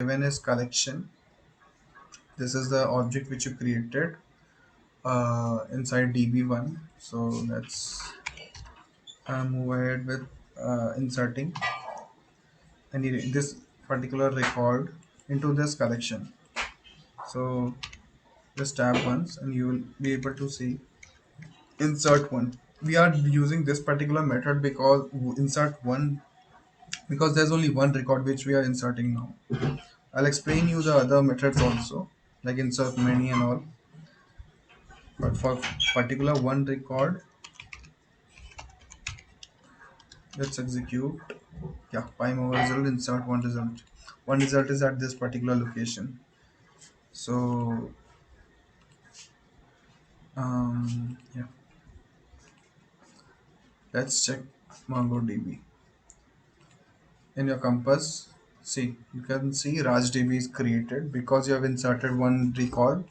given is collection. This is the object which you created inside db1. So let's move ahead with inserting this particular record into this collection. So just tap once and you will be able to see insert one. We are using this particular method because insert one, because there's only one record which we are inserting now. I'll explain you the other methods also, like insert many and all. But for particular one record, let's execute. Yeah, PyMover result, insert one result. One result is at this particular location. So yeah, let's check MongoDB. In your compass, see, you can see RajDB is created because you have inserted one record.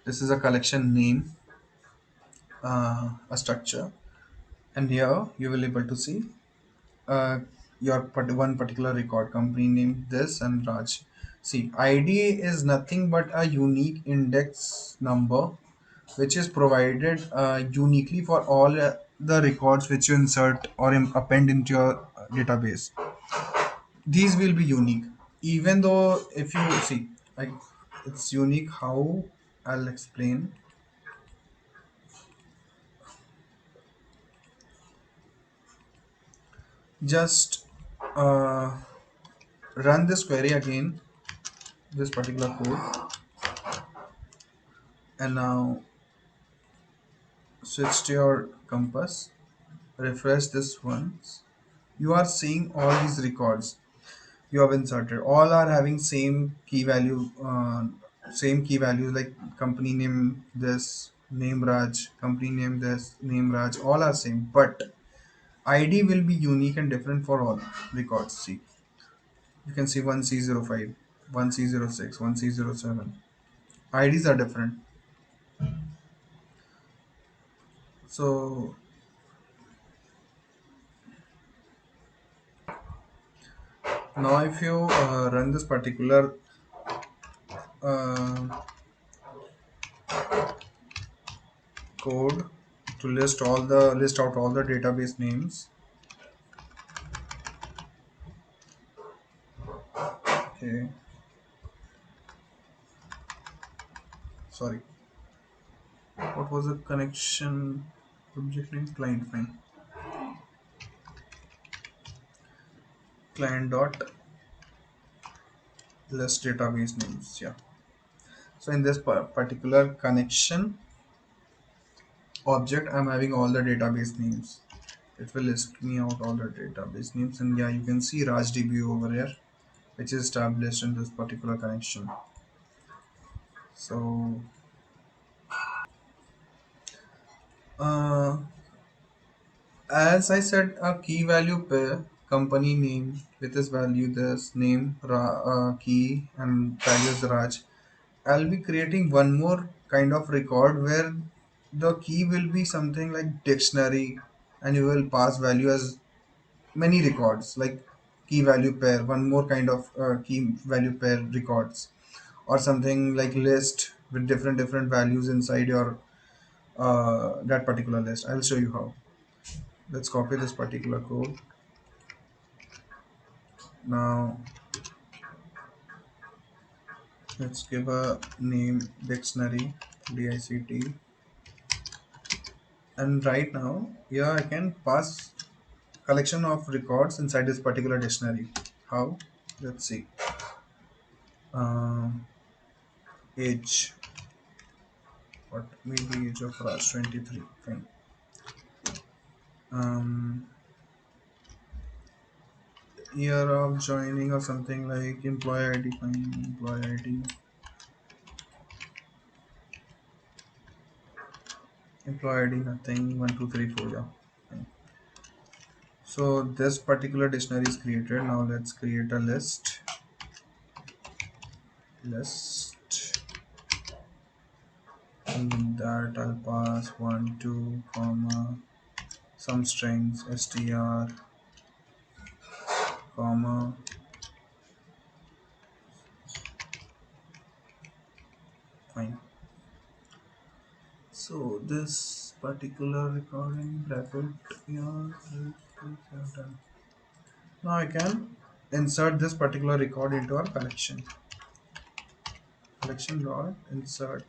This is a collection name, a structure, and here you will able to see uh, your one particular record, company name this and Raj. See, ID is nothing but a unique index number which is provided uniquely for all the records which you insert or append into your database. These will be unique, even though if you see, like, it's unique. How? I'll explain. Just uh, run this query again, this particular code, and now switch to your compass, refresh this once. You are seeing all these records you have inserted. All are having same key values, like company name this, name Raj, company name this, name Raj. All are same, but ID will be unique and different for all records. See, you can see 1C05, 1C06, 1C07. IDs are different. So now if you run this particular uh, code to list out all the database names. Okay, sorry. What was the connection object name? Client, fine. Client dot list database names. Yeah. So in this particular connection object, I'm having all the database names. It will list me out all the database names, and yeah, you can see RajDB over here, which is established in this particular connection. So uh, as I said, a key value pair, company name with this value, this name, key, and values Raj. I'll be creating one more kind of record where the key will be something like dictionary, and you will pass value as many records like key value pair, one more kind of key value pair records, or something like list with different values inside your that particular list. I'll show you how. Let's copy this particular code. Now let's give a name dictionary, DICT, and right now here I can pass collection of records inside this particular dictionary. How? Let's see. Um, age, what maybe age of Raj 23. Fine. Um, year of joining or something like employee ID. Fine. Employee ID. Employee ID nothing. 1234. Yeah. Fine. So this particular dictionary is created. Now let's create a list. List. And in that I'll pass 1 2 comma some strings str comma fine. So this particular recording bracket here is done. Now I can insert this particular record into our collection. Collection dot insert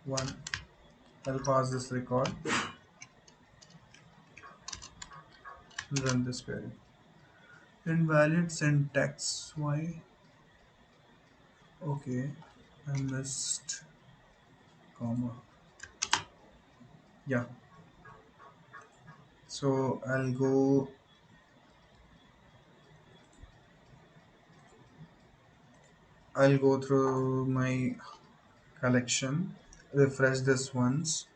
one. I'll pass this record and run this query. Invalid syntax. Why? Okay, I missed comma. Yeah. So I'll go through my collection, refresh this once.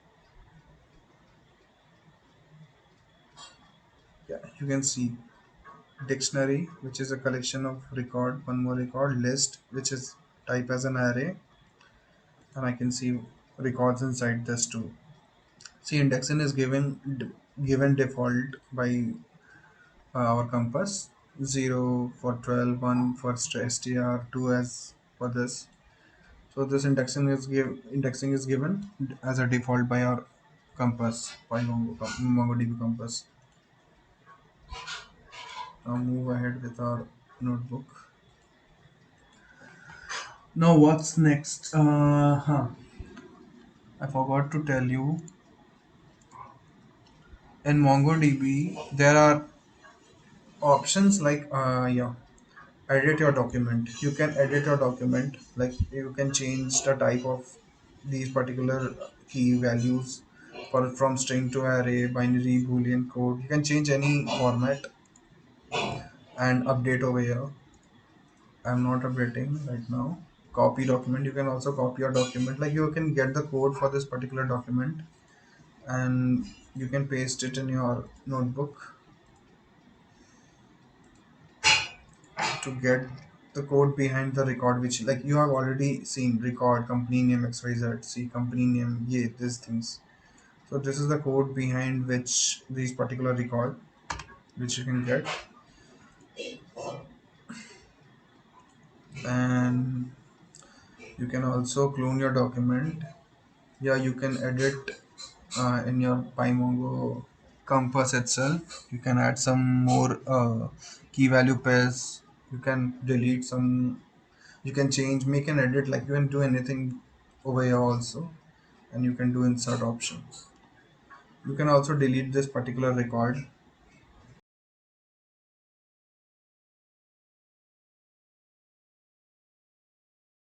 Yeah, you can see dictionary, which is a collection of record, one more record, list, which is type as an array, and I can see records inside this too. See, indexing is given default by our compass, 0 for 12, 1 for str, 2 as for this. So this indexing is given as a default by our compass, by MongoDB compass. Now move ahead with our notebook. Now what's next? I forgot to tell you. In MongoDB, there are options like yeah, edit your document. You can edit your document. Like you can change the type of these particular key values for from string to array, binary, boolean code. You can change any format and update over here. I'm not updating right now. Copy document. You can also copy your document. Like you can get the code for this particular document and you can paste it in your notebook to get the code behind the record, which like you have already seen record company name XYZ, see company name, yeah, these things. So this is the code behind which these particular record which you can get. And you can also clone your document. Yeah, you can edit in your PyMongo compass itself. You can add some more key value pairs. You can delete some. You can change, make an edit. Like you can do anything over here also, and you can do insert options. You can also delete this particular record.